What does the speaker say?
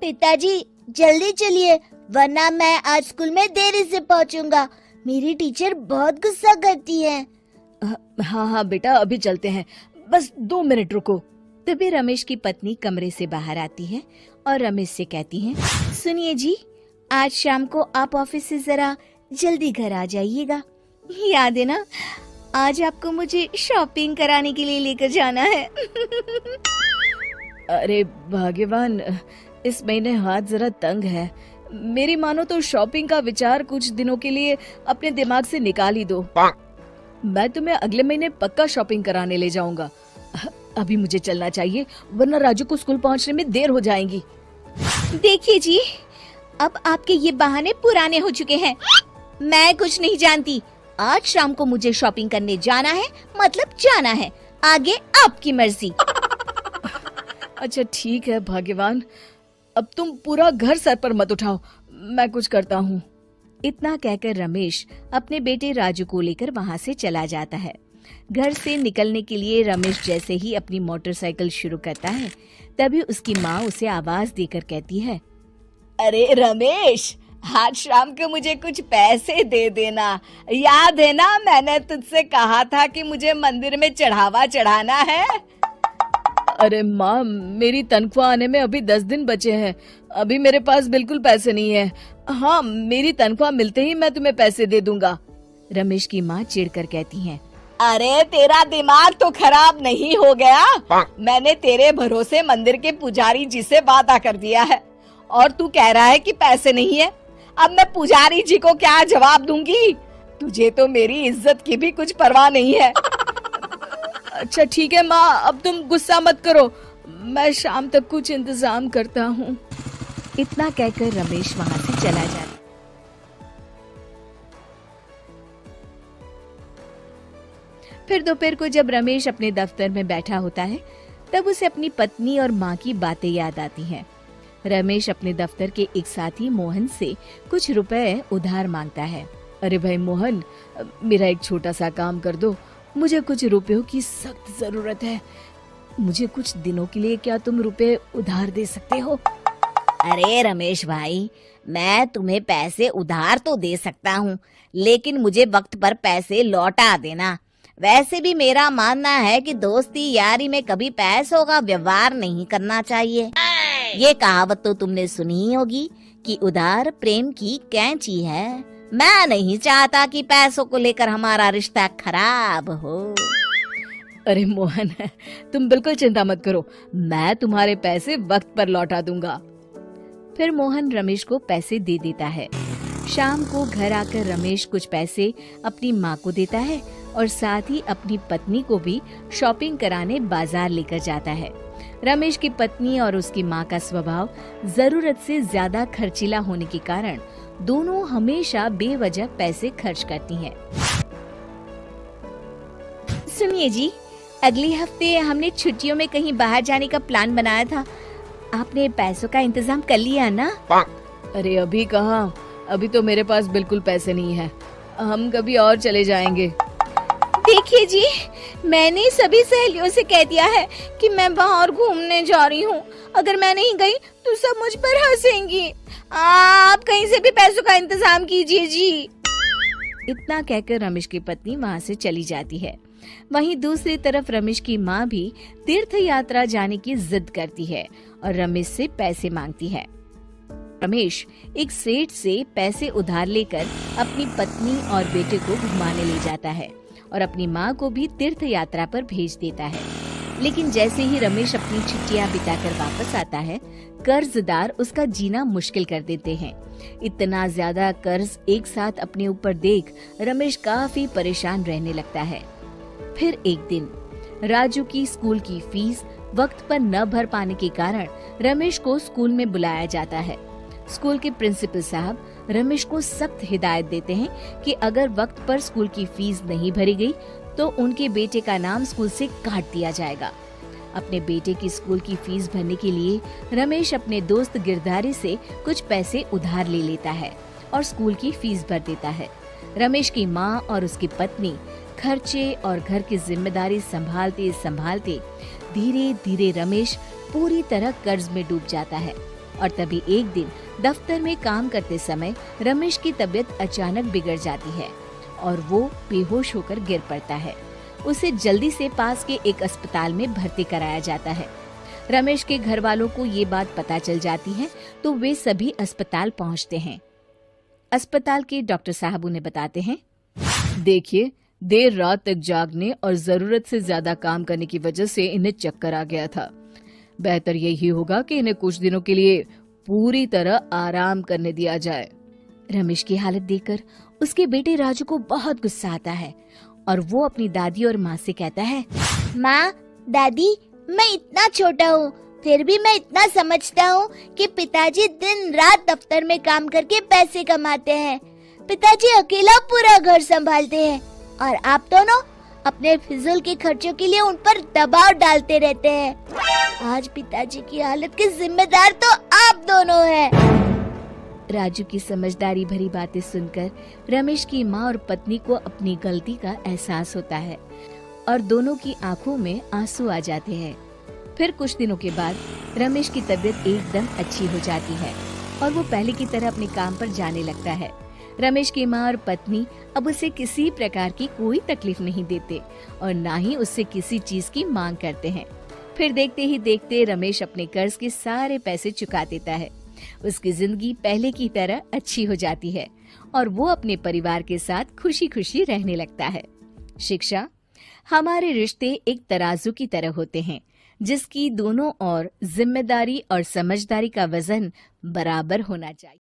पिताजी जल्दी चलिए, वरना मैं आज स्कूल में देरी से पहुंचूंगा। मेरी टीचर बहुत गुस्सा करती है। हाँ हाँ बेटा, अभी चलते हैं, बस 2 मिनट रुको। तभी रमेश की पत्नी कमरे से बाहर आती है और रमेश से कहती है, सुनिए जी, आज शाम को आप ऑफिस से जरा जल्दी घर आ जाइएगा। याद है ना, आज आपको मुझे शॉपिंग कराने के लिए लेकर जाना है। अरे भाग्यवान, इस महीने हाथ जरा तंग है। मेरी मानो तो शॉपिंग का विचार कुछ दिनों के लिए अपने दिमाग से निकाल ही दो। मैं तुम्हें अगले महीने पक्का शॉपिंग कराने ले जाऊंगा। अभी मुझे चलना चाहिए, वरना राजू को स्कूल पहुंचने में देर हो जाएगी। देखिए जी, अब आपके ये बहाने पुराने हो चुके हैं। मैं कुछ नहीं जानती। आज शाम को मुझे शॉपिंग करने जाना है, मतलब जाना है। आगे आपकी मर्जी। अच्छा ठीक है भाग्यवान, अब तुम पूरा घर सर पर मत उठाओ, मैं कुछ करता हूँ। इतना कहकर रमेश अपने बेटे राजू को लेकर वहाँ से चला जाता है। घर से निकलने के लिए रमेश जैसे ही अपनी मोटरसाइकिल शुरू करता है, तभी उसकी माँ उसे आवाज देकर कहती है, अरे रमेश, आज शाम को मुझे कुछ पैसे दे देना। याद है ना, मैंने तुझसे कहा था कि मुझे मंदिर में चढ़ावा चढ़ाना है। अरे माँ, मेरी तनख्वाह आने में अभी 10 दिन बचे हैं। अभी मेरे पास बिल्कुल पैसे नहीं है। हाँ, मेरी तनख्वाह मिलते ही मैं तुम्हें पैसे दे दूंगा। रमेश की माँ चिढ़कर कहती है, अरे तेरा दिमाग तो खराब नहीं हो गया? मैंने तेरे भरोसे मंदिर के पुजारी जी से वादा कर दिया है और तू कह रहा है कि पैसे नहीं है। अब मैं पुजारी जी को क्या जवाब दूंगी? तुझे तो मेरी इज्जत की भी कुछ परवाह नहीं है। अच्छा ठीक है माँ, अब तुम गुस्सा मत करो, मैं शाम तक कुछ इंतजाम करता हूँ। इतना कहकर रमेश वहाँ से चला जाता। फिर दोपहर को जब रमेश अपने दफ्तर में बैठा होता है, तब उसे अपनी पत्नी और माँ की बातें याद आती हैं। रमेश अपने दफ्तर के एक साथी मोहन से कुछ रुपए उधार मांगता है। अरे भाई मोहन, मेरा एक छोटा सा काम कर दो, मुझे कुछ रुपयों की सख्त जरूरत है। मुझे कुछ दिनों के लिए क्या तुम रुपए उधार दे सकते हो? अरे रमेश भाई, मैं तुम्हें पैसे उधार तो दे सकता हूँ, लेकिन मुझे वक्त पर पैसे लौटा देना। वैसे भी मेरा मानना है कि दोस्ती यारी में कभी पैसों का व्यवहार नहीं करना चाहिए। ये कहावत तो तुमने सुनी ही होगी कि उधार प्रेम की कैंची है। मैं नहीं चाहता कि पैसों को लेकर हमारा रिश्ता खराब हो। अरे मोहन, तुम बिल्कुल चिंता मत करो, मैं तुम्हारे पैसे वक्त पर लौटा दूंगा। फिर मोहन रमेश को पैसे दे देता है। शाम को घर आकर रमेश कुछ पैसे अपनी माँ को देता है और साथ ही अपनी पत्नी को भी शॉपिंग कराने बाजार लेकर जाता है। रमेश की पत्नी और उसकी माँ का स्वभाव जरूरत से ज्यादा खर्चीला होने के कारण दोनों हमेशा बेवजह पैसे खर्च करती हैं। सुनिए जी, अगले हफ्ते हमने छुट्टियों में कहीं बाहर जाने का प्लान बनाया था। आपने पैसों का इंतजाम कर लिया ना? अरे अभी कहाँ, अभी तो मेरे पास बिल्कुल पैसे नहीं है। हम कभी और चले जाएंगे। देखिए जी, मैंने सभी सहेलियों से कह दिया है कि मैं बाहर घूमने जा रही हूँ। अगर मैं नहीं गई तो सब मुझ पर हंसेंगी। आप कहीं से भी पैसों का इंतजाम कीजिए जी। इतना कहकर रमेश की पत्नी वहाँ से चली जाती है। वहीं दूसरी तरफ रमेश की माँ भी तीर्थ यात्रा जाने की जिद करती है और रमेश से पैसे मांगती है। रमेश एक सेठ से पैसे उधार लेकर अपनी पत्नी और बेटे को घुमाने ले जाता है और अपनी माँ को भी तीर्थ यात्रा पर भेज देता है। लेकिन जैसे ही रमेश अपनी छुट्टियां बिताकर वापस आता है, कर्जदार उसका जीना मुश्किल कर देते हैं। इतना ज्यादा कर्ज एक साथ अपने ऊपर देख रमेश काफी परेशान रहने लगता है। फिर एक दिन राजू की स्कूल की फीस वक्त पर न भर पाने के कारण रमेश को स्कूल में बुलाया जाता है। स्कूल के प्रिंसिपल साहब रमेश को सख्त हिदायत देते हैं कि अगर वक्त पर स्कूल की फीस नहीं भरी गई तो उनके बेटे का नाम स्कूल से काट दिया जाएगा। अपने बेटे की स्कूल की फीस भरने के लिए रमेश अपने दोस्त गिरधारी से कुछ पैसे उधार ले लेता है और स्कूल की फीस भर देता है। रमेश की माँ और उसकी पत्नी खर्चे और घर की जिम्मेदारी संभालते संभालते धीरे धीरे रमेश पूरी तरह कर्ज में डूब जाता है और तभी एक दिन दफ्तर में काम करते समय रमेश की तबीयत अचानक बिगड़ जाती है और वो बेहोश होकर गिर पड़ता है। उसे जल्दी से पास के एक अस्पताल में भर्ती कराया जाता है। रमेश के घर वालों को ये बात पता चल जाती है तो वे सभी अस्पताल पहुंचते हैं। अस्पताल के डॉक्टर साहब उन्हें बताते हैं, देखिए, देर रात तक जागने और जरूरत से ज्यादा काम करने की वजह से इन्हें चक्कर आ गया था। बेहतर यही होगा कि इन्हें कुछ दिनों के लिए पूरी तरह आराम करने दिया जाए। रमेश की हालत देखकर उसके बेटे राजू को बहुत गुस्सा आता है और वो अपनी दादी और माँ से कहता है, माँ, दादी, मैं इतना छोटा हूँ, फिर भी मैं इतना समझता हूँ कि पिताजी दिन रात दफ्तर में काम करके पैसे कमाते हैं। पिताजी अकेला पूरा घर संभालते हैं और आप दोनों अपने फिजूल के खर्चों के लिए उन पर दबाव डालते रहते हैं। आज पिताजी की हालत के जिम्मेदार तो आप दोनों हैं। राजू की समझदारी भरी बातें सुनकर रमेश की माँ और पत्नी को अपनी गलती का एहसास होता है और दोनों की आंखों में आंसू आ जाते हैं। फिर कुछ दिनों के बाद रमेश की तबीयत एकदम अच्छी हो जाती है और वो पहले की तरह अपने काम पर जाने लगता है। रमेश की माँ और पत्नी अब उसे किसी प्रकार की कोई तकलीफ नहीं देते और ना ही उससे किसी चीज की मांग करते हैं। फिर देखते ही देखते रमेश अपने कर्ज के सारे पैसे चुका देता है। उसकी जिंदगी पहले की तरह अच्छी हो जाती है और वो अपने परिवार के साथ खुशी खुशी रहने लगता है। शिक्षा, हमारे रिश्ते एक तराजू की तरह होते हैं जिसकी दोनों ओर जिम्मेदारी और समझदारी का वजन बराबर होना चाहिए।